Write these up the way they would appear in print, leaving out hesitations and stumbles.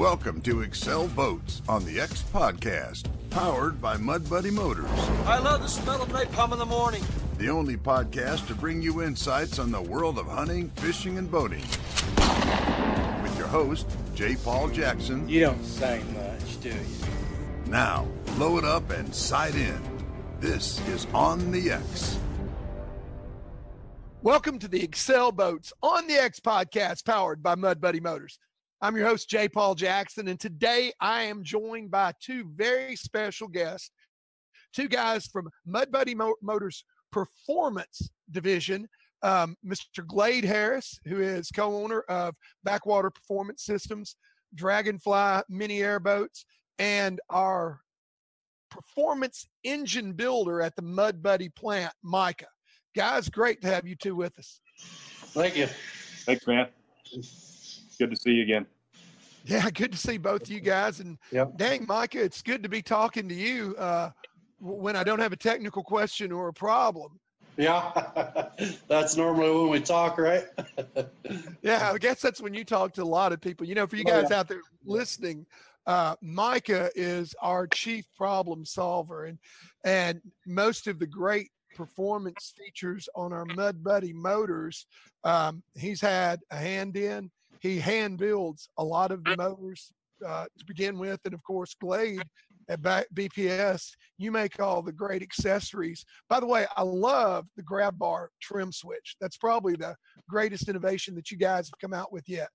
Welcome to Excel Boats on the X Podcast, powered by MudBuddy Motors. I love the smell of napalm in the morning. The only podcast to bring you insights on the world of hunting, fishing, and boating. With your host, J. Paul Jackson. You don't say much, do you? Now, load up and sight in. This is On the X. Welcome to the Excel Boats on the X Podcast, powered by MudBuddy Motors. I'm your host, J. Paul Jackson, and today I am joined by two very special guests, two guys from MudBuddy Motors Performance Division, Mr. Glade Harris, who is co-owner of Backwater Performance Systems, Dragonfly mini airboats, and our performance engine builder at the MudBuddy plant, Micah. Guys, great to have you two with us. Thank you. Thanks, man. Good to see you again. Yeah, good to see both of you guys. And Dang, Micah, it's good to be talking to you when I don't have a technical question or a problem. Yeah, that's normally when we talk, right? Yeah, I guess that's when you talk to a lot of people. You know, for you guys out there listening, Micah is our chief problem solver, and most of the great performance features on our MudBuddy motors, he's had a hand in. He hand builds a lot of the motors to begin with, and of course, Glade at BPS, you make all the great accessories. By the way, I love the grab bar trim switch. That's probably the greatest innovation that you guys have come out with yet.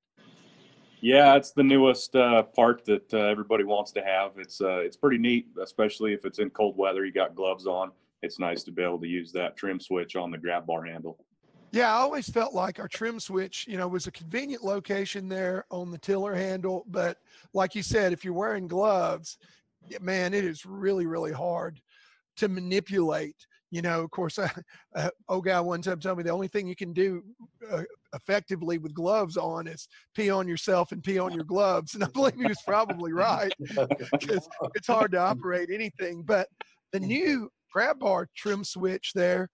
Yeah, it's the newest part that everybody wants to have. It's pretty neat, especially if it's in cold weather. You got gloves on. It's nice to be able to use that trim switch on the grab bar handle. Yeah, I always felt like our trim switch, you know, was a convenient location there on the tiller handle. But like you said, if you're wearing gloves, man, it is really, really hard to manipulate. You know, of course, old guy one time told me the only thing you can do effectively with gloves on is pee on yourself and pee on your gloves. And I believe he was probably right, because it's hard to operate anything. But the new grab bar trim switch there,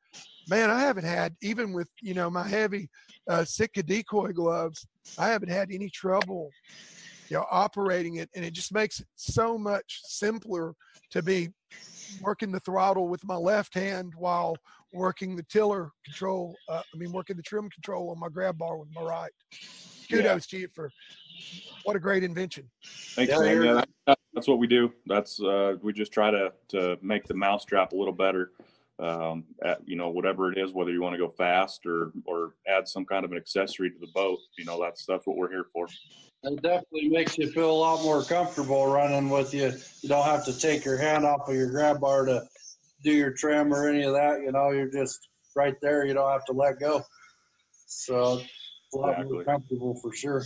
man, I haven't had, even with, you know, my heavy Sitka decoy gloves, I haven't had any trouble, you know, operating it. And it just makes it so much simpler to be working the throttle with my left hand while working the tiller control, working the trim control on my grab bar with my right. Kudos to you for what a great invention. Thanks, man. Yeah, that's what we do. That's we just try to make the mousetrap a little better. You know, whatever it is, whether you want to go fast or add some kind of an accessory to the boat, you know, that's what we're here for. It definitely makes you feel a lot more comfortable running with you. You don't have to take your hand off of your grab bar to do your trim or any of that. You know, you're just right there. You don't have to let go. So it's a lot more comfortable for sure.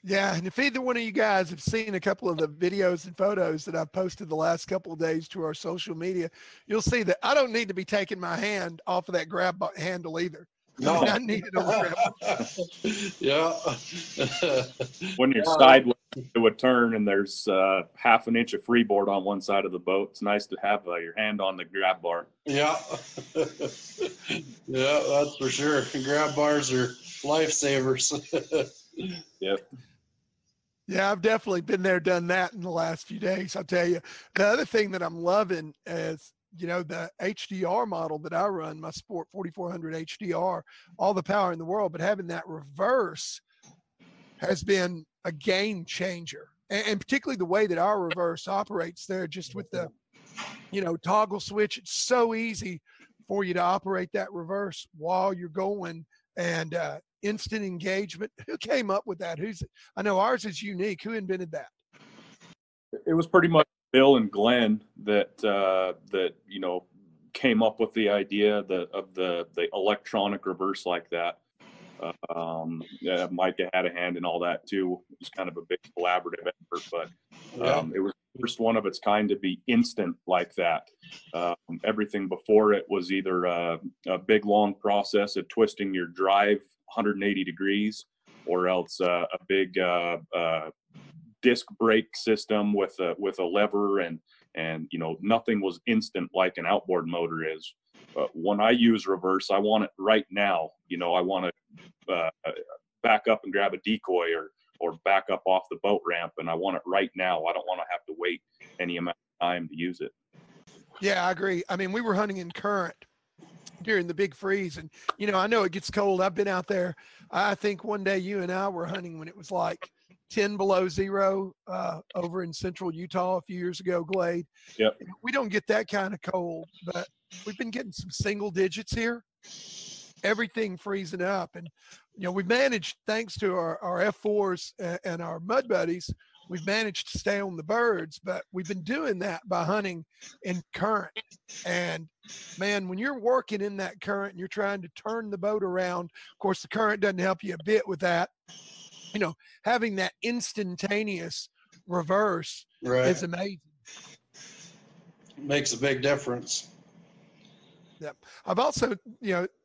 Yeah, and if either one of you guys have seen a couple of the videos and photos that I've posted the last couple of days to our social media, you'll see that I don't need to be taking my hand off of that grab handle either. No. I need it on the grab. Yeah. When you're sideways to a turn and there's half an inch of freeboard on one side of the boat, it's nice to have your hand on the grab bar. Yeah. Yeah, that's for sure. Grab bars are lifesavers. Yep. Yeah, I've definitely been there, done that in the last few days. I'll tell you, the other thing that I'm loving is, you know, the HDR model that I run, my Sport 4400 HDR, all the power in the world, but having that reverse has been a game changer. And particularly the way that our reverse operates there, just with the, you know, toggle switch. It's so easy for you to operate that reverse while you're going, and instant engagement. Who came up with that? I know ours is unique. Who invented that? It was pretty much Bill and Glenn that you know, came up with the idea of the electronic reverse like that. Micah had a hand in all that too. It was kind of a big collaborative effort, but it was the first one of its kind to be instant like that. Everything before it was either a big long process of twisting your drive 180 degrees, or else a big disc brake system with a lever, and you know, nothing was instant like an outboard motor is. When I use reverse, I want it right now. You know, I want to back up and grab a decoy or back up off the boat ramp, and I want it right now. I don't want to have to wait any amount of time to use it. Yeah, I agree. I mean, we were hunting in current during the big freeze, and I know it gets cold. I've been out there. I think one day you and I were hunting when it was like 10 below zero over in central Utah a few years ago, Glade. Yep. We don't get that kind of cold, but we've been getting some single digits here. Everything freezing up, and we've managed, thanks to our F4s and our MudBuddies, we've managed to stay on the birds, but we've been doing that by hunting in current. And man, when you're working in that current and you're trying to turn the boat around, of course the current doesn't help you a bit with that. Having that instantaneous reverse is amazing. Makes a big difference. Yep. I've also,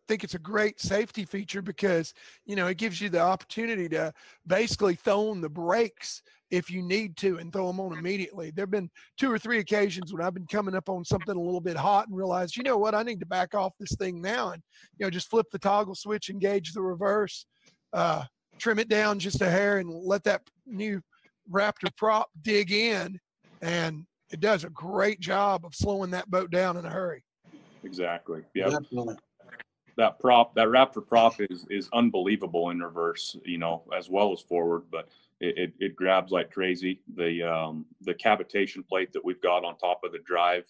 think it's a great safety feature because, it gives you the opportunity to basically throw on the brakes if you need to and throw them on immediately. There've been 2 or 3 occasions when I've been coming up on something a little bit hot and realized, you know what, I need to back off this thing now, and, just flip the toggle switch, engage the reverse, trim it down just a hair, and let that new Raptor prop dig in, and it does a great job of slowing that boat down in a hurry. Exactly. Yeah. Definitely. That Raptor prop is unbelievable in reverse, as well as forward, but it grabs like crazy. The cavitation plate that we've got on top of the drive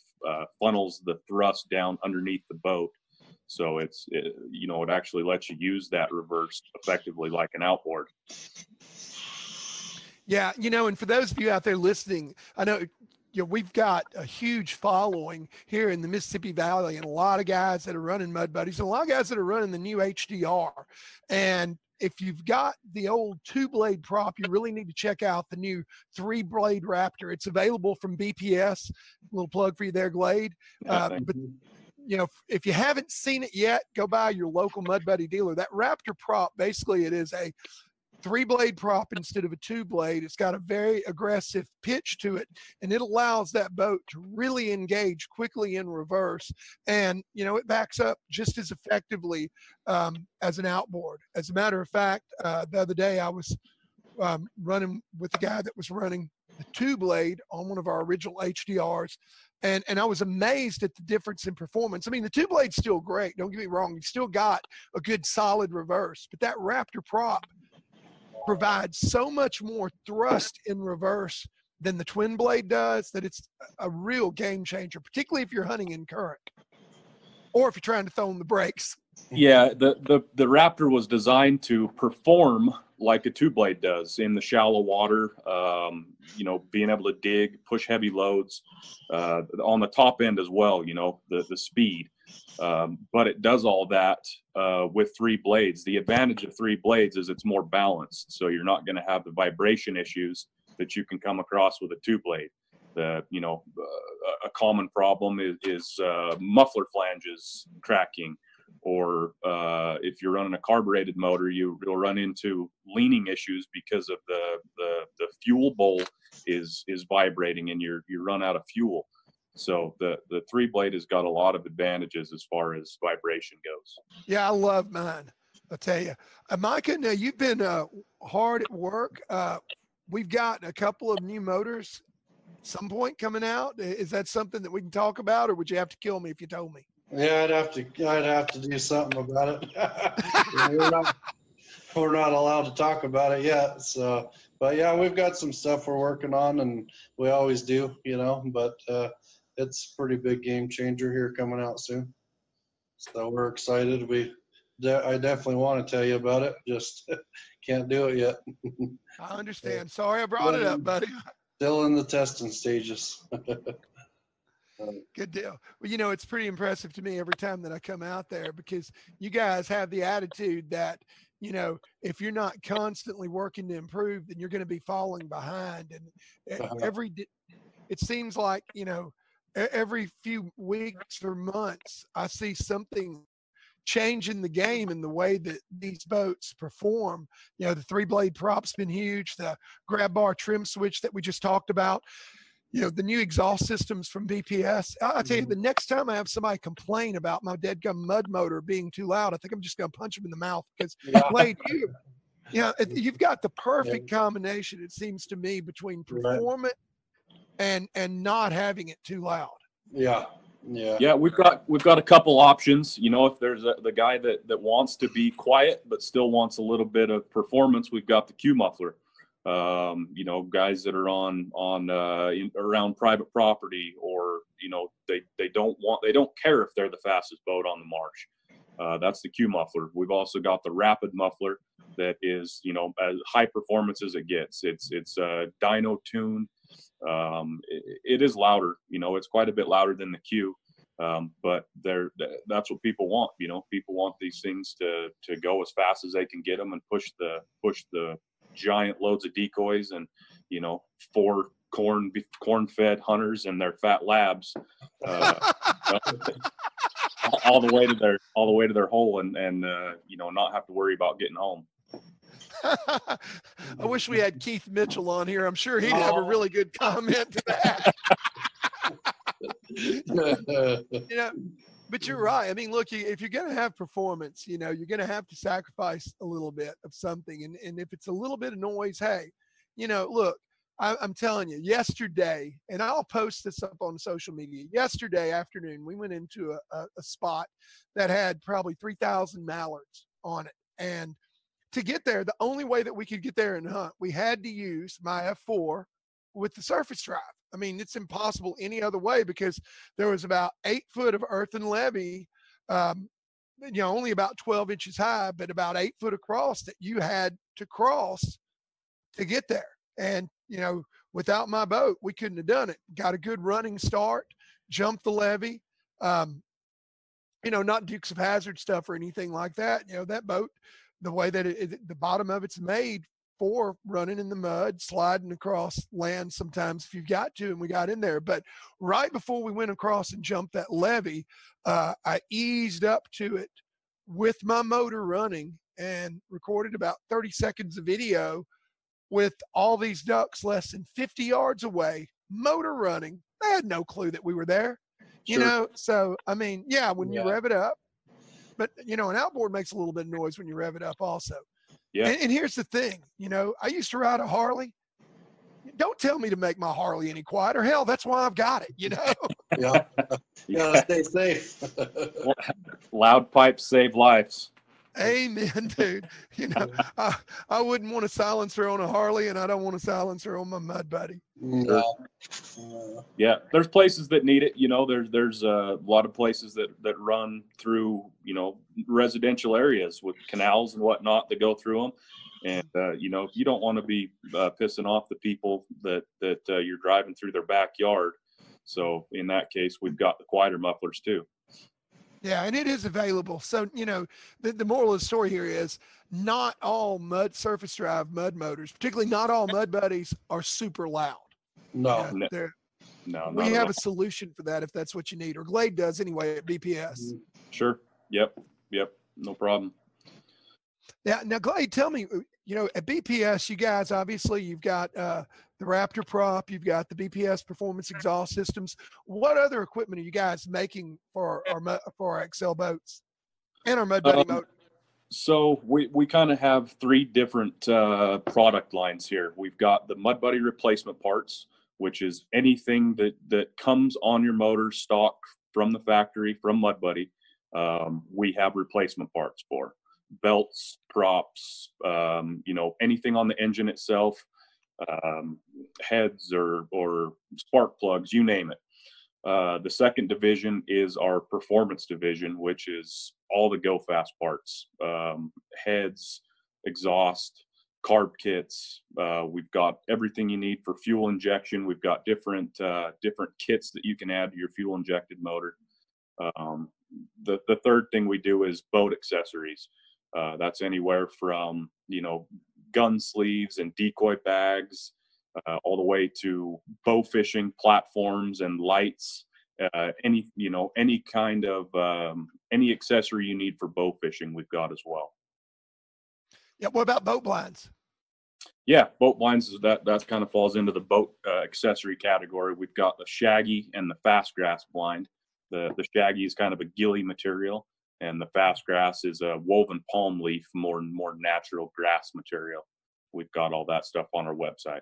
funnels the thrust down underneath the boat. So it actually lets you use that reverse effectively like an outboard. Yeah. And for those of you out there listening, I know, we've got a huge following here in the Mississippi Valley, and a lot of guys that are running MudBuddies, and a lot of guys that are running the new HDR. And if you've got the old 2-blade prop, you really need to check out the new 3-blade Raptor. It's available from BPS. A little plug for you there, Glade. But if you haven't seen it yet, go by your local MudBuddy dealer. That Raptor prop, basically, it is a 3-blade prop instead of a 2-blade. It's got a very aggressive pitch to it, and it allows that boat to really engage quickly in reverse. And, it backs up just as effectively as an outboard. As a matter of fact, the other day I was running with the guy that was running the 2-blade on one of our original HDRs. And I was amazed at the difference in performance. I mean, the 2-blade's still great. Don't get me wrong. You've still got a good solid reverse, but that Raptor prop provides so much more thrust in reverse than the twin blade does that it's a real game changer, particularly if you're hunting in current or if you're trying to throw on the brakes. Yeah, the Raptor was designed to perform like a 2-blade does in the shallow water, being able to dig, push heavy loads on the top end as well, the speed. But it does all that with 3 blades. The advantage of 3 blades is it's more balanced, so you're not going to have the vibration issues that you can come across with a 2-blade. A common problem is muffler flanges cracking, or if you're running a carbureted motor, you'll run into leaning issues because of the fuel bowl is vibrating and you run out of fuel. So the 3-blade has got a lot of advantages as far as vibration goes. Yeah, I love mine. I'll tell you. Micah, now you've been hard at work. We've got a couple of new motors at some point coming out. Is that something that we can talk about, or would you have to kill me if you told me? Yeah, I'd have to do something about it. We're not allowed to talk about it yet. So, but yeah, we've got some stuff we're working on, and we always do, but it's a pretty big game changer here coming out soon. So we're excited. I definitely want to tell you about it. Just can't do it yet. I understand. Sorry I brought it up, buddy. Still in the testing stages. Good deal. Well, it's pretty impressive to me every time that I come out there, because you guys have the attitude that, if you're not constantly working to improve, then you're going to be falling behind. And it seems like, every few weeks or months, I see something changing the game in the way that these boats perform. The 3-blade prop's been huge. The grab bar trim switch that we just talked about. The new exhaust systems from BPS. I'll tell you, the next time I have somebody complain about my deadgum mud motor being too loud, I think I'm just going to punch them in the mouth, because Glade, Yeah, you've got the perfect combination, it seems to me, between performance and not having it too loud. Yeah. Yeah, we've got a couple options. You know, if there's the guy that wants to be quiet but still wants a little bit of performance, we've got the Q muffler. You know, guys that are on around private property, or you know, they don't care if they're the fastest boat on the marsh. That's the Q muffler. We've also got the rapid muffler that is, you know, as high performance as it gets. It's dyno tuned. It is louder, you know, it's quite a bit louder than the Q. But that's what people want. You know, people want these things to go as fast as they can get them and push the giant loads of decoys and, you know, 4 corn-fed hunters and their fat labs, all the way to their hole and you know, not have to worry about getting home. I wish we had Keith Mitchell on here. I'm sure he'd have a really good comment to that. You know, but you're right. I mean, look, if you're going to have performance, you know, you're going to have to sacrifice a little bit of something. And if it's a little bit of noise, hey, you know, look, I'm telling you, yesterday, and I'll post this up on social media, yesterday afternoon, we went into a spot that had probably 3,000 mallards on it. And to get there, the only way that we could get there and hunt, we had to use my F4 with the surface drive. I mean, it's impossible any other way because there was about 8 foot of earthen levee, you know, only about 12 inches high, but about 8 foot across that you had to cross to get there. And, you know, without my boat, we couldn't have done it. Got a good running start, jumped the levee, you know, not Dukes of Hazzard stuff or anything like that. You know, that boat, the way that the bottom of it's made for running in the mud, sliding across land sometimes if you've got to, and we got in there. But right before we went across and jumped that levee, I eased up to it with my motor running and recorded about 30 seconds of video with all these ducks less than 50 yards away, motor running. They had no clue that we were there, you know? So, I mean, yeah, when you rev it up, but, you know, an outboard makes a little bit of noise when you rev it up also. Yeah. And here's the thing, you know, I used to ride a Harley. Don't tell me to make my Harley any quieter. Hell, that's why I've got it, you know? Yeah, stay safe. Loud pipes save lives. Amen, dude. You know, I wouldn't want a silencer on a Harley, and I don't want a silencer on my MudBuddy. No. Yeah, there's places that need it. You know, there's a lot of places that run through, you know, residential areas with canals and whatnot that go through them. And, you know, you don't want to be pissing off the people that you're driving through their backyard. So in that case, we've got the quieter mufflers too. Yeah, and it is available. So, you know, the moral of the story here is not all surface drive mud motors, particularly not all MudBuddies, are super loud. No. No, we have a solution for that if that's what you need, or Glade does anyway at BPS. Sure. Yep. No problem. Yeah. Now, Glade, tell me, you know, at BPS, you guys, obviously you've got the Raptor prop, you've got the BPS performance exhaust systems. What other equipment are you guys making for our XL boats and our MudBuddy motor? So we kind of have 3 different product lines here. We've got the MudBuddy replacement parts, which is anything that comes on your motor stock from the factory, from MudBuddy. We have replacement parts for belts, props, you know, anything on the engine itself, heads or spark plugs, you name it. The second division is our performance division, which is all the go fast parts, heads, exhaust, carb kits. We've got everything you need for fuel injection. We've got different kits that you can add to your fuel injected motor. The third thing we do is boat accessories. That's anywhere from, you know, gun sleeves and decoy bags, all the way to bow fishing platforms and lights, any kind of any accessory you need for bow fishing, we've got as well. Yeah. What about boat blinds? Yeah, boat blinds, that kind of falls into the boat accessory category. We've got the shaggy and the fast grass blind. The shaggy is kind of a gilly material, And the fast grass is a woven palm leaf, more natural grass material. We've got all that stuff on our website.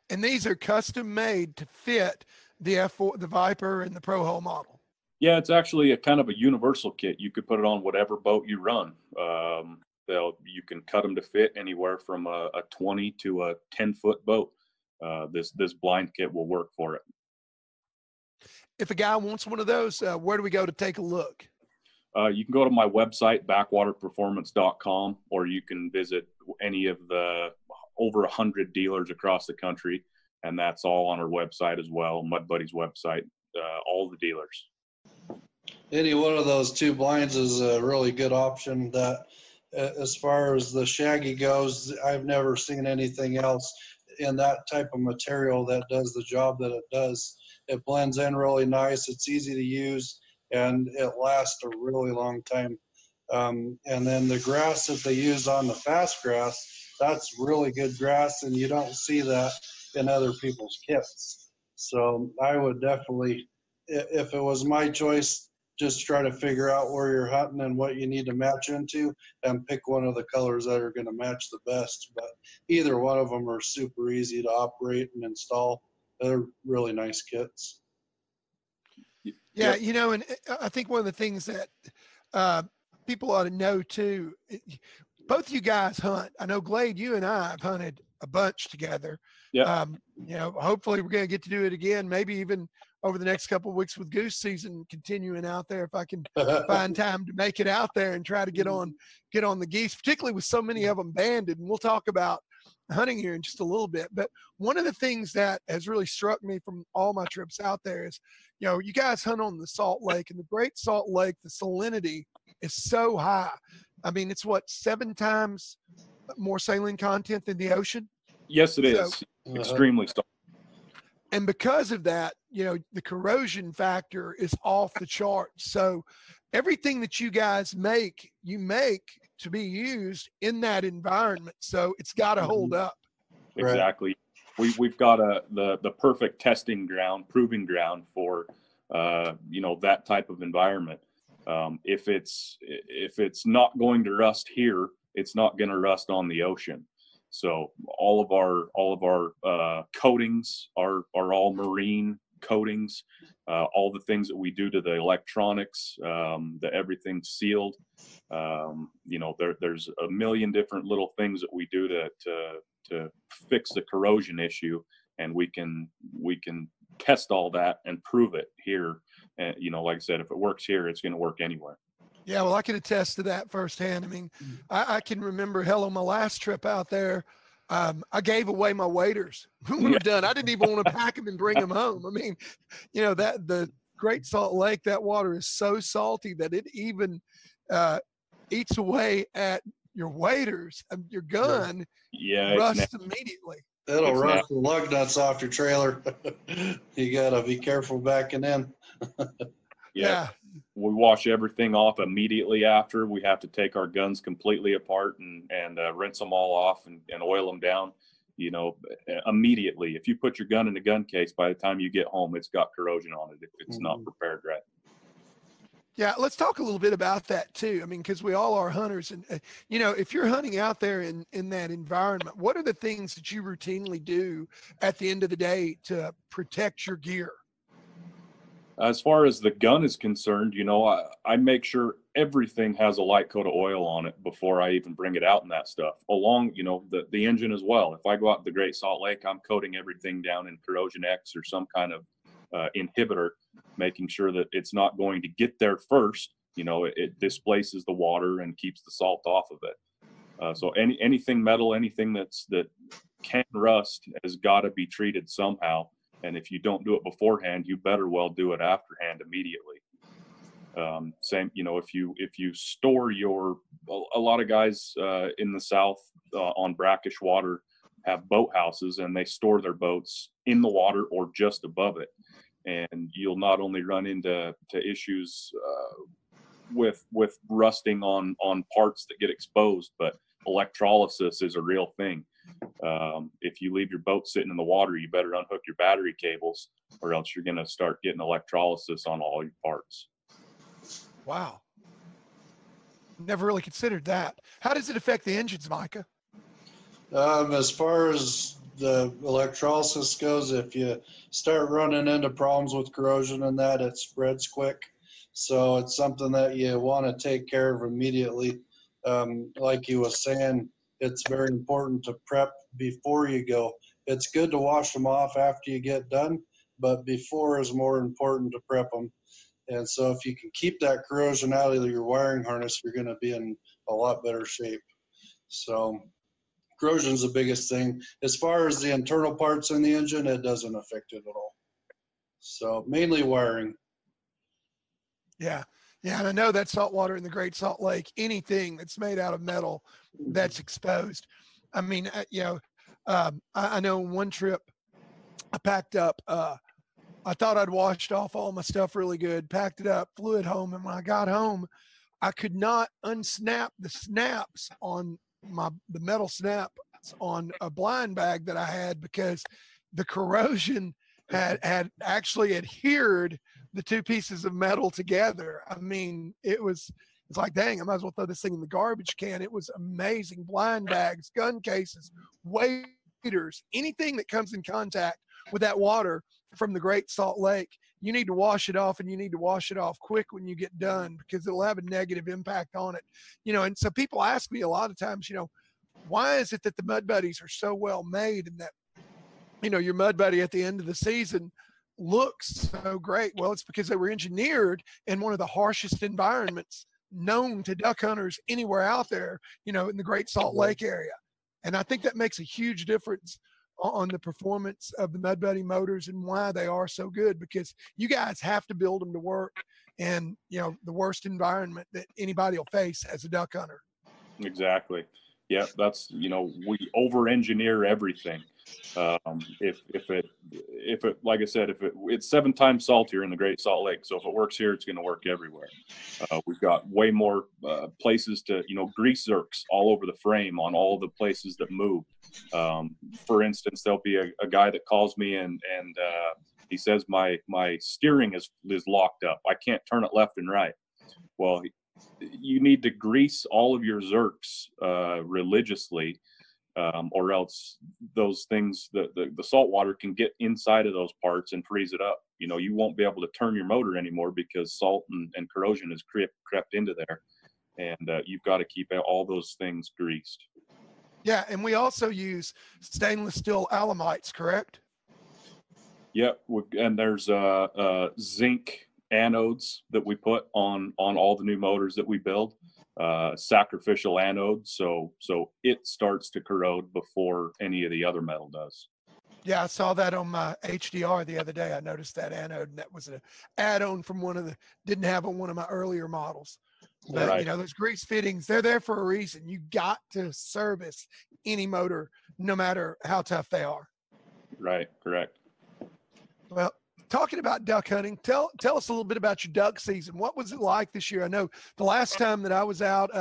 And these are custom made to fit the F4, the Viper, and the Pro Hull model. Yeah, it's actually a kind of a universal kit. You could put it on whatever boat you run. You can cut them to fit anywhere from a 20 to a 10-foot boat. This blind kit will work for it. If a guy wants one of those, where do we go to take a look? You can go to my website, backwaterperformance.com, or you can visit any of the over 100 dealers across the country, and that's all on our website as well, MudBuddy's website, all the dealers. Any one of those two blinds is a really good option. That, as far as the shaggy goes, I've never seen anything else in that type of material that does the job that it does. It blends in really nice. It's easy to use, and it lasts a really long time. And then the grass that they use on the fast grass, that's really good grass, and you don't see that in other people's kits. So I would definitely, if it was my choice, just try to figure out where you're hunting and what you need to match into, and pick one of the colors that are going to match the best. But either one of them are super easy to operate and install. They're really nice kits. Yeah, you know, and I think one of the things that people ought to know too, both you guys hunt. I know, Glade, you and I have hunted a bunch together. Yeah. You know, hopefully we're going to get to do it again, maybe even over the next couple of weeks with goose season continuing out there, if I can find time to make it out there and try to get on the geese, particularly with so many of them banded. And we'll talk about hunting here in just a little bit. But one of the things that has really struck me from all my trips out there is, you know, you guys hunt on the Salt Lake, and the Great Salt Lake, the salinity is so high. I mean, it's what, 7 times more saline content than the ocean? Yes, it is. Extremely salty. And because of that, you know, the corrosion factor is off the charts. So everything that you guys make, you make to be used in that environment. So it's got to hold up. Exactly. We've got the perfect testing ground, proving ground for, you know, that type of environment. If it's not going to rust here, it's not going to rust on the ocean. So all of our coatings are all marine coatings. All the things that we do to the electronics, everything's sealed. You know, there's a million different little things that we do to fix the corrosion issue, and we can test all that and prove it here. And you know, like I said, if it works here, it's going to work anywhere. Yeah, well, I can attest to that firsthand. I mean, I can remember, hell, on my last trip out there, I gave away my waders when we were done. I didn't even want to pack them and bring them home. I mean, you know, that the Great Salt Lake, that water is so salty that it even eats away at your waders. Your gun rusts immediately. It'll rust the lug nuts off your trailer. You got to be careful backing in. Yeah. We wash everything off immediately after. We have to take our guns completely apart and rinse them all off and oil them down, you know, immediately. If you put your gun in a gun case, by the time you get home, it's got corrosion on it if it's not prepared right. Yeah, let's talk a little bit about that too. I mean, because we all are hunters, and you know, if you're hunting out there in that environment, what are the things that you routinely do at the end of the day to protect your gear? As far as the gun is concerned, you know, I make sure everything has a light coat of oil on it before I even bring it out and that stuff. Along, you know, the engine as well. If I go out to the Great Salt Lake, I'm coating everything down in Corrosion X or some kind of inhibitor, making sure that it's not going to get there first. You know, it displaces the water and keeps the salt off of it. So anything metal, anything that can rust has got to be treated somehow. And if you don't do it beforehand, you better well do it afterhand immediately. Same, you know, if you store a lot of guys in the South on brackish water have boat houses, and they store their boats in the water or just above it. And you'll not only run into issues with rusting on parts that get exposed, but electrolysis is a real thing. If you leave your boat sitting in the water, you better unhook your battery cables, or else you're going to start getting electrolysis on all your parts. Wow. Never really considered that. How does it affect the engines, Micah? As far as the electrolysis goes, if you start running into problems with corrosion and that, it spreads quick. So it's something that you want to take care of immediately. Like you was saying, it's very important to prep before you go. It's good to wash them off after you get done, but before is more important to prep them. And so if you can keep that corrosion out of your wiring harness, you're going to be in a lot better shape. So corrosion is the biggest thing. As far as the internal parts in the engine, it doesn't affect it at all. So mainly wiring. Yeah. Yeah. And I know that saltwater in the Great Salt Lake, anything that's made out of metal that's exposed. I mean, I know one trip I packed up, I thought I'd washed off all my stuff really good, packed it up, flew it home. And when I got home, I could not unsnap the snaps on the metal snaps on a blind bag that I had because the corrosion had actually adhered the two pieces of metal together. I mean, it's like, dang, I might as well throw this thing in the garbage can. It was amazing. Blind bags, gun cases, waders, anything that comes in contact with that water from the Great Salt Lake, you need to wash it off, and you need to wash it off quick when you get done because it'll have a negative impact on it. And so people ask me a lot of times, why is it that the MudBuddies are so well made and that, your MudBuddy at the end of the season looks so great? Well, it's because they were engineered in one of the harshest environments known to duck hunters anywhere out there, in the Great Salt Lake area. And I think that makes a huge difference on the performance of the MudBuddy motors and why they are so good, because you guys have to build them to work in, the worst environment that anybody will face as a duck hunter. Exactly. Yeah, that's, we over-engineer everything. If it, like I said, it's 7 times saltier in the Great Salt Lake. So if it works here, it's going to work everywhere. We've got way more places to, grease zerks all over the frame on all the places that move. For instance, there'll be a guy that calls me and he says my steering is locked up. I can't turn it left and right. Well, you need to grease all of your zerks religiously, or else those things, the salt water can get inside of those parts and freeze it up. You won't be able to turn your motor anymore because salt and corrosion has crept into there, and you've got to keep all those things greased. Yeah, and we also use stainless steel alamites, correct? Yep, and there's zinc anodes that we put on all the new motors that we build. Sacrificial anode, so it starts to corrode before any of the other metal does. Yeah, I saw that on my HDR the other day. I noticed that anode, and that was an add-on from didn't have on one of my earlier models. But right. Those grease fittings, they're there for a reason. You got to service any motor, no matter how tough they are. Right, correct. Well, talking about duck hunting, tell us a little bit about your duck season. What was it like this year? I know the last time that I was out,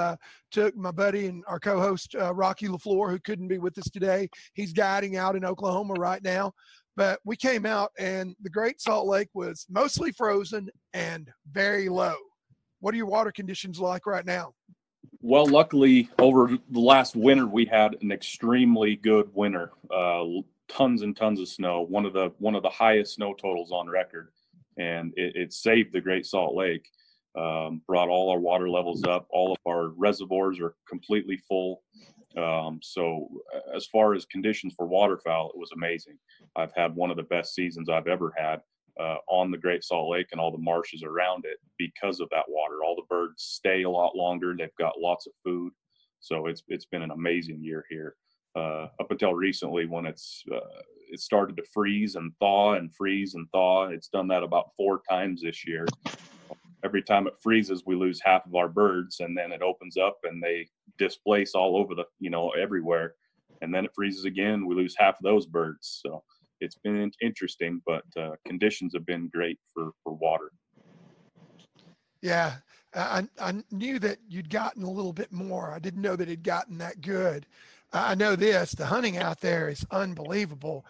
took my buddy and our co-host, Rocky LaFleur, who couldn't be with us today. He's guiding out in Oklahoma right now. But we came out, and the Great Salt Lake was mostly frozen and very low. What are your water conditions like right now? Well, luckily, over the last winter, we had an extremely good winter. Tons and tons of snow. One of the highest snow totals on record, and it saved the Great Salt Lake. Brought all our water levels up. All of our reservoirs are completely full. So as far as conditions for waterfowl, it was amazing. I've had one of the best seasons I've ever had on the Great Salt Lake and all the marshes around it because of that water. All the birds stay a lot longer. They've got lots of food. So it's been an amazing year here. Up until recently, when it started to freeze and thaw and freeze and thaw. It's done that about 4 times this year. Every time it freezes, we lose half of our birds, and then it opens up and they displace all over everywhere. And then it freezes again, we lose half of those birds. So it's been interesting, but conditions have been great for water. Yeah, I knew that you'd gotten a little bit more. I didn't know that it'd gotten that good. I know this, the hunting out there is unbelievable.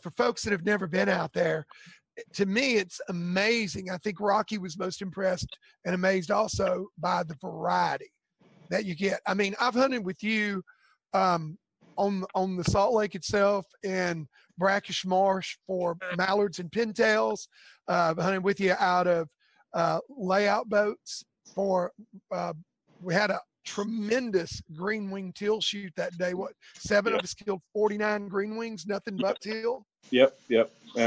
For folks that have never been out there, to me, it's amazing. I think Rocky was most impressed and amazed also by the variety. that you get. I mean, I've hunted with you on the Salt Lake itself and brackish marsh for mallards and pintails. I've hunted with you out of layout boats for we had a tremendous green wing teal shoot that day. What, seven of us killed 49 green wings, nothing but teal. Yep.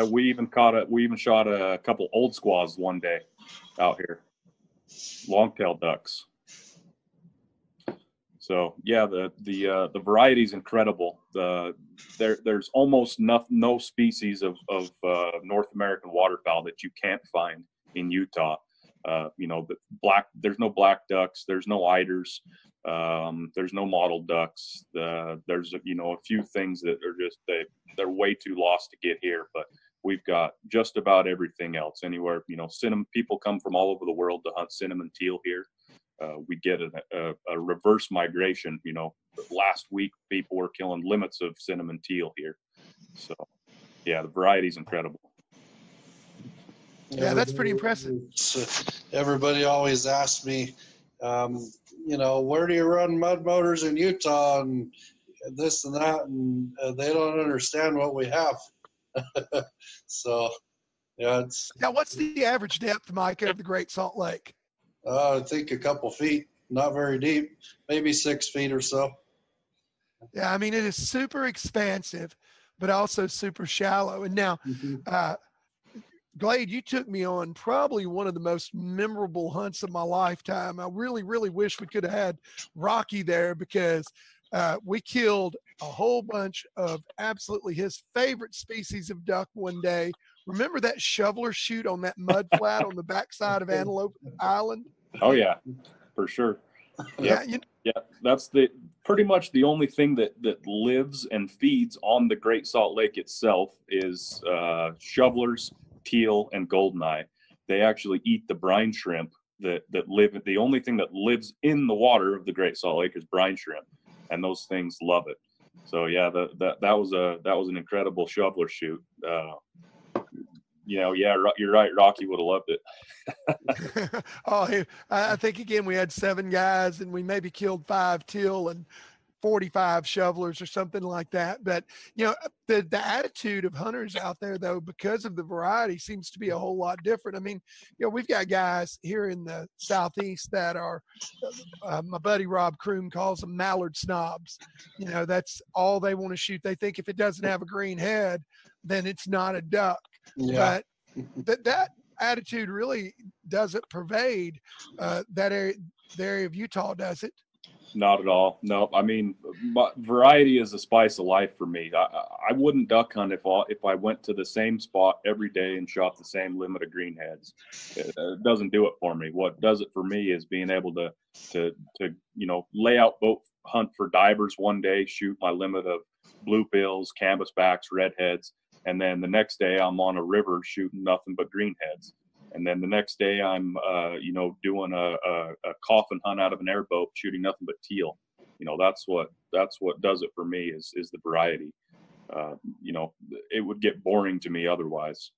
We even shot a couple old squaws one day out here, longtail ducks. So yeah, the variety is incredible. There's almost no species of North American waterfowl that you can't find in Utah. There's no black ducks, there's no eiders, there's no mottled ducks. There's a few things that are just they're way too lost to get here, but we've got just about everything else. Anywhere, cinnamon, people come from all over the world to hunt cinnamon teal here. We get a reverse migration. Last week people were killing limits of cinnamon teal here. So yeah, the variety is incredible. Yeah, that's pretty impressive. Everybody always asks me, where do you run Mud Motors in Utah and this and that, and they don't understand what we have. So, yeah, now. What's the average depth, Micah, of the Great Salt Lake? I think a couple feet, not very deep, maybe 6 feet or so. Yeah, I mean, it is super expansive, but also super shallow. And now, Glade, you took me on probably one of the most memorable hunts of my lifetime. I really, really wish we could have had Rocky there, because we killed a whole bunch of absolutely his favorite species of duck one day. Remember that shoveler shoot on that mud flat on the backside of Antelope Island? Oh yeah, for sure. Yep. Yeah, that's pretty much the only thing that lives and feeds on the Great Salt Lake itself is shovelers, teal, and goldeneye. They actually eat the brine shrimp that live. The only thing that lives in the water of the Great Salt Lake is brine shrimp, and those things love it. So yeah, that was an incredible shoveler shoot. Yeah, you're right. Rocky would have loved it. Oh, I think again we had 7 guys and we maybe killed 5 teal and 45 shovelers or something like that. But the attitude of hunters out there, though, because of the variety, seems to be a whole lot different. I mean, we've got guys here in the southeast that are my buddy Rob Kroom calls them mallard snobs. That's all they want to shoot. They think if it doesn't have a green head, then it's not a duck. Yeah. But that attitude really doesn't pervade that area, the area of Utah, does it? Not at all. No, I mean, variety is a spice of life for me. I wouldn't duck hunt if I went to the same spot every day and shot the same limit of greenheads. It doesn't do it for me. What does it for me is being able to lay out boat hunt for divers one day, shoot my limit of bluebills, canvasbacks, redheads, and then the next day I'm on a river shooting nothing but greenheads. And then the next day I'm, doing a coffin hunt out of an airboat, shooting nothing but teal. That's what does it for me is the variety. It would get boring to me otherwise.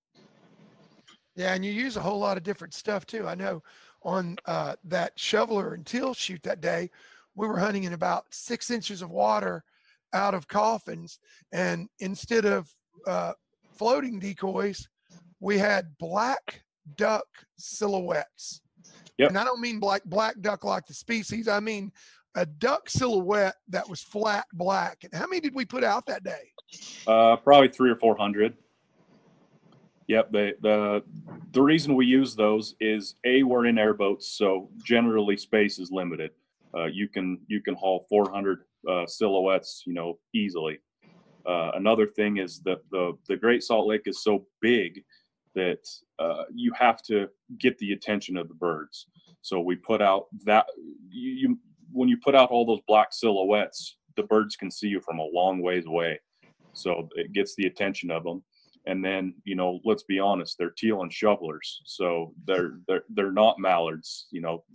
Yeah, and you use a whole lot of different stuff too. I know on that shoveler and teal shoot that day, we were hunting in about 6 inches of water out of coffins, and instead of floating decoys, we had black duck silhouettes. Yep. And I don't mean black duck like the species. I mean a duck silhouette that was flat black. And how many did we put out that day? Probably 300 or 400. Yep. The reason we use those is we're in airboats, so generally space is limited. You can haul 400 silhouettes, easily. Another thing is that the Great Salt Lake is so big that you have to get the attention of the birds. So we put out when you put out all those black silhouettes, the birds can see you from a long ways away. So it gets the attention of them. And then, let's be honest, they're teal and shovelers. So they're not mallards.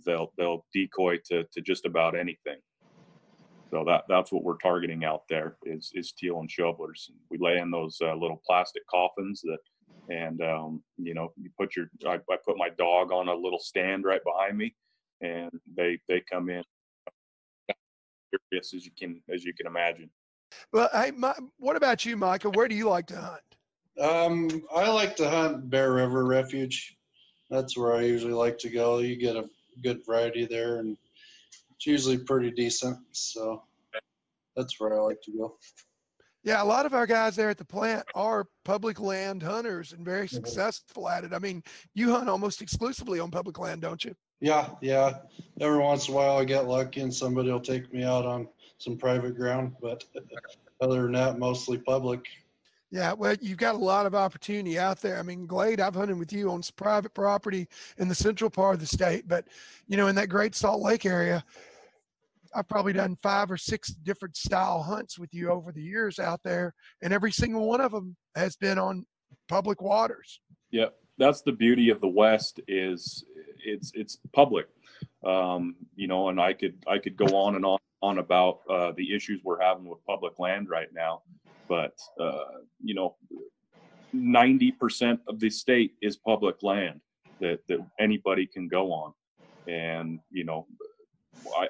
They'll decoy to just about anything. So that's what we're targeting out there is teal and shovelers. We lay in those little plastic coffins and I put my dog on a little stand right behind me, and they come in serious as you can imagine. Well, hey, what about you, Micah? Where do you like to hunt? I like to hunt Bear River Refuge. That's where I usually like to go. You get a good variety there, and it's usually pretty decent. So that's where I like to go. Yeah, a lot of our guys there at the plant are public land hunters and very successful at it. I mean, you hunt almost exclusively on public land, don't you? Yeah. Every once in a while I get lucky and somebody will take me out on some private ground, but other than that, mostly public. Yeah, well, you've got a lot of opportunity out there. I mean, Glade, I've hunted with you on some private property in the central part of the state, but, you know, in that Great Salt Lake area, I've probably done 5 or 6 different style hunts with you over the years out there, and every single one of them has been on public waters. Yeah, that's the beauty of the West is it's public. You know, and I could go on and on about the issues we're having with public land right now, but you know, 90% of the state is public land that anybody can go on, and you know.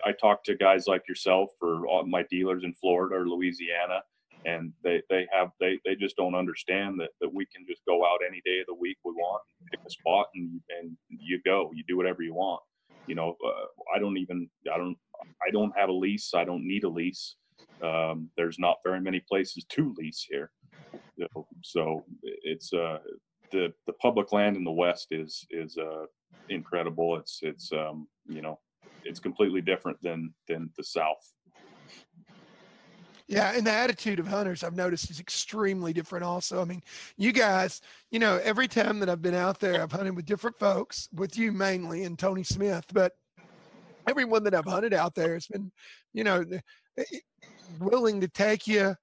I talk to guys like yourself or all my dealers in Florida or Louisiana, and they just don't understand that we can just go out any day of the week we want, pick a spot, and you do whatever you want. You know, I don't have a lease. I don't need a lease. There's not very many places to lease here. So it's the public land in the West is incredible. It's you know, it's completely different than the South. Yeah, and the attitude of hunters I've noticed is extremely different also. I mean, you guys, you know, every time that I've been out there, I've hunted with different folks, with you mainly and Tony Smith, but everyone that I've hunted out there has been, you know, willing to take you,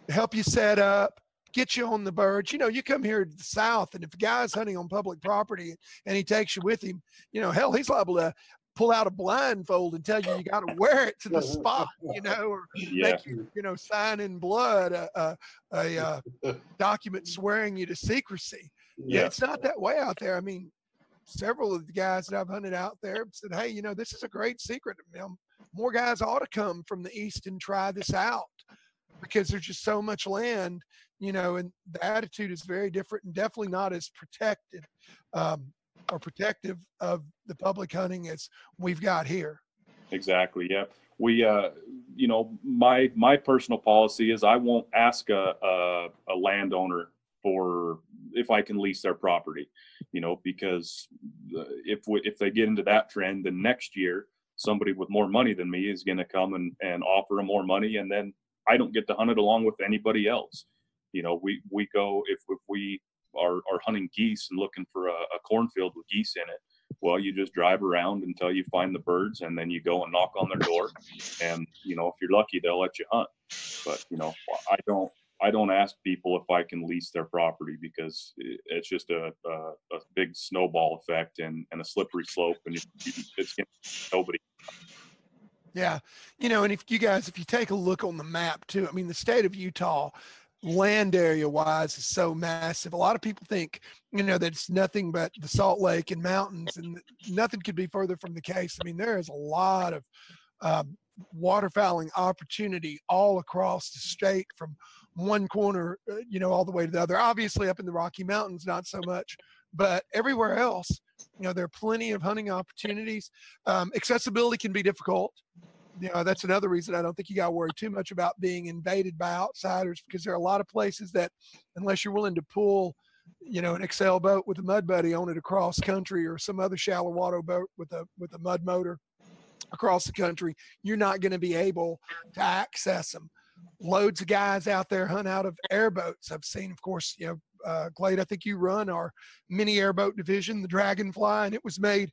help you set up, get you on the birds. You know, you come here to the South, and if a guy's hunting on public property and he takes you with him, you know, hell, he's liable to pull out a blindfold and tell you got to wear it to the spot, you know, or make you, you know, sign in blood a document swearing you to secrecy. Yeah, it's not that way out there. I mean, several of the guys that I've hunted out there said, hey, you know, this is a great secret. You know, more guys ought to come from the East and try this out, because there's just so much land, you know, and the attitude is very different and definitely not as protected or protective of the public hunting as we've got here. Exactly. Yeah. We, you know, my personal policy is I won't ask a landowner for if I can lease their property, you know, because if they get into that trend, then next year somebody with more money than me is going to come and offer them more money, and then I don't get to hunt it along with anybody else. You know, we go, if we are hunting geese and looking for a cornfield with geese in it, well, you just drive around until you find the birds, and then you go and knock on their door, and you know, if you're lucky, they'll let you hunt. But you know, I don't ask people if I can lease their property, because it's just a big snowball effect and a slippery slope, and it's nobody. Yeah. You know, and if you take a look on the map too, I mean, the state of Utah, land area wise, is so massive. A lot of people think, you know, that it's nothing but the Salt Lake and mountains, and nothing could be further from the case. I mean, there is a lot of waterfowling opportunity all across the state, from one corner, you know, all the way to the other. Obviously up in the Rocky Mountains, not so much, but everywhere else, you know, there are plenty of hunting opportunities. Accessibility can be difficult. You know, that's another reason I don't think you got to worry too much about being invaded by outsiders, because there are a lot of places that, unless you're willing to pull, you know, an Excel boat with a MudBuddy on it across country, or some other shallow water boat with a mud motor across the country, you're not going to be able to access them. Loads of guys out there hunt out of airboats. I've seen, of course, you know, Glade, I think you run our mini airboat division, the Dragonfly, and it was made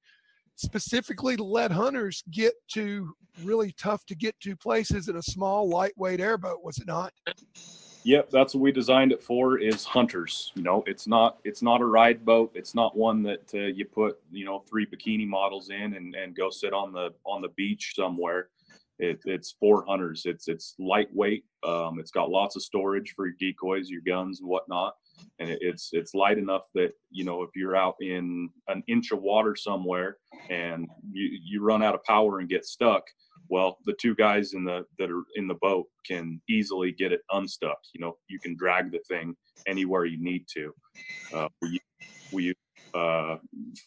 specifically to let hunters get to really tough to get to places in a small, lightweight airboat, was it not? Yep, that's what we designed it for, is hunters. You know, it's not a ride boat. It's not one that you put, you know, 3 bikini models in and go sit on the beach somewhere. It's for hunters. It's lightweight. It's got lots of storage for your decoys, your guns, and whatnot. and it's light enough that, if you're out in an inch of water somewhere and you run out of power and get stuck, well, the two guys that are in the boat can easily get it unstuck. You can drag the thing anywhere you need to. We use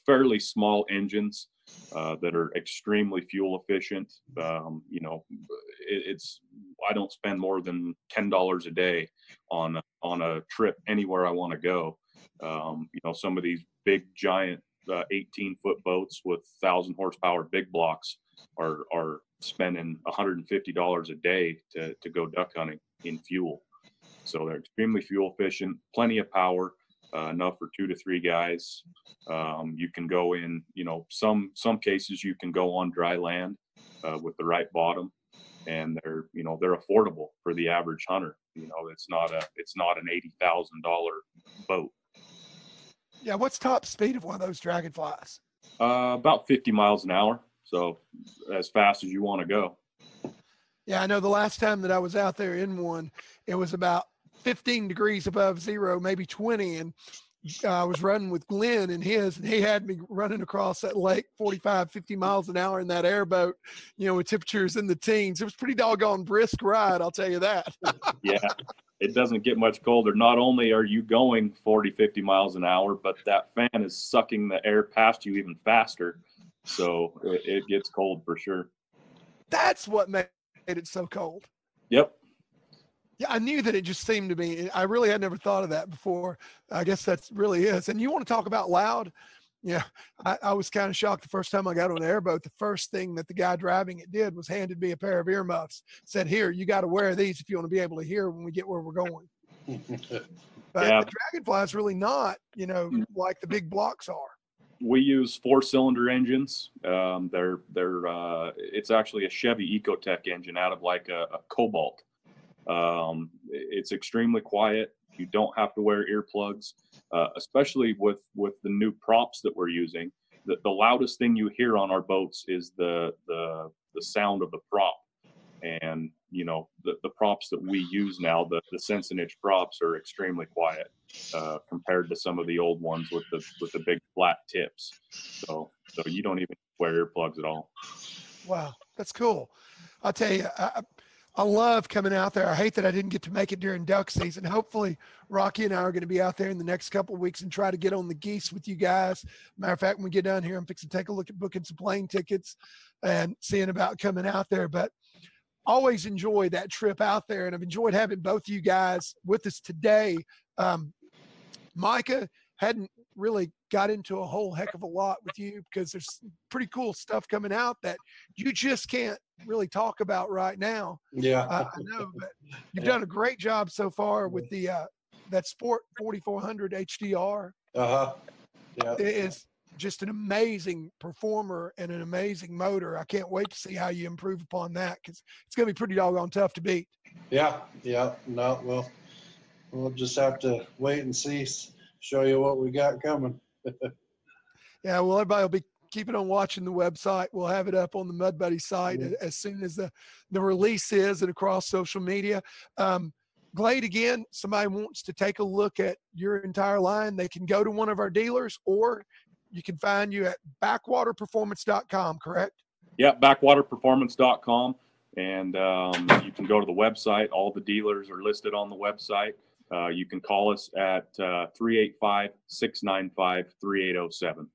fairly small engines that are extremely fuel efficient. I don't spend more than $10 a day on a trip anywhere I want to go. Some of these big giant 18-foot boats with 1,000 horsepower big blocks are spending $150 a day to go duck hunting in fuel. So they're extremely fuel efficient, plenty of power, enough for 2 to 3 guys. You can go in, some cases you can go on dry land with the right bottom, and they're affordable for the average hunter. It's not an $80,000 boat. Yeah. What's top speed of one of those Dragonflies? About 50 miles an hour. So as fast as you want to go. Yeah. I know the last time that I was out there in one, it was about 15 degrees above zero, maybe 20. And I was running with Glenn and he had me running across that lake 45, 50 miles an hour in that airboat, with temperatures in the teens. It was pretty doggone brisk ride, I'll tell you that. Yeah, it doesn't get much colder. Not only are you going 40, 50 miles an hour, but that fan is sucking the air past you even faster. So it gets cold for sure. That's what made it so cold. Yep. Yeah, I knew that. It just seemed to me. I really had never thought of that before. I guess that's really is. And you want to talk about loud? Yeah, I was kind of shocked the first time I got on an airboat. The first thing that the guy driving it did was handed me a pair of earmuffs. Said, "Here, you got to wear these if you want to be able to hear when we get where we're going." But yeah. The Dragonfly is really not, like the big blocks are. We use 4-cylinder engines. It's actually a Chevy Ecotec engine out of like a Cobalt. It's extremely quiet. You don't have to wear earplugs, especially with the new props that we're using. The loudest thing you hear on our boats is the sound of the prop. And, the props that we use now, the Sense-N-Itch props, are extremely quiet compared to some of the old ones with the big flat tips. So you don't even wear earplugs at all. Wow, that's cool. I'll tell you, I love coming out there. I hate that I didn't get to make it during duck season. Hopefully Rocky and I are going to be out there in the next couple of weeks and try to get on the geese with you guys. Matter of fact, when we get down here, I'm fixing to take a look at booking some plane tickets and seeing about coming out there. But always enjoy that trip out there. And I've enjoyed having both of you guys with us today. Micah hadn't really got into a whole heck of a lot with you because there's pretty cool stuff coming out that you just can't really talk about right now. Yeah, I know, but you've done a great job so far with the that Sport 4400 HDR. Yeah, it is just an amazing performer and an amazing motor. I can't wait to see how you improve upon that because it's going to be pretty doggone tough to beat. Yeah. No, we'll just have to wait and see. Show you what we got coming. Yeah, well, everybody will be keeping on watching the website. We'll have it up on the MudBuddy site as soon as the release is and across social media. Glade, again, somebody wants to take a look at your entire line, they can go to one of our dealers, or you can find you at backwaterperformance.com, correct? Yeah, backwaterperformance.com. And you can go to the website. All the dealers are listed on the website. You can call us at 385-695-3807.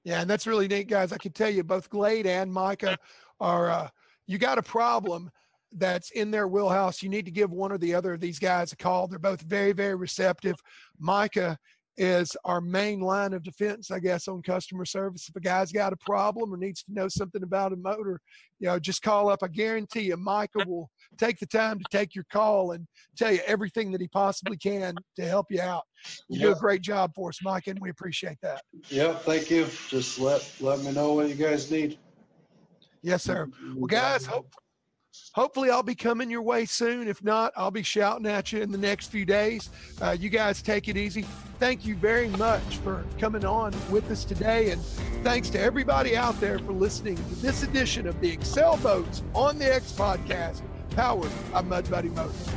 Yeah, and that's really neat, guys. I can tell you both Glade and Micah are, you got a problem that's in their wheelhouse. You need to give one or the other of these guys a call. They're both very, very receptive. Micah is our main line of defense, I guess, on customer service. If a guy's got a problem or needs to know something about a motor, just call up. I guarantee you Micah will take the time to take your call and tell you everything that he possibly can to help you out. You do a great job for us, Micah, and we appreciate that. Yeah, thank you. Just let me know what you guys need. Yes, sir. Well, guys, hopefully I'll be coming your way soon. If not, I'll be shouting at you in the next few days. You guys take it easy. Thank you very much for coming on with us today. And thanks to everybody out there for listening to this edition of the Excel Boats on the X podcast, powered by MudBuddy Motors.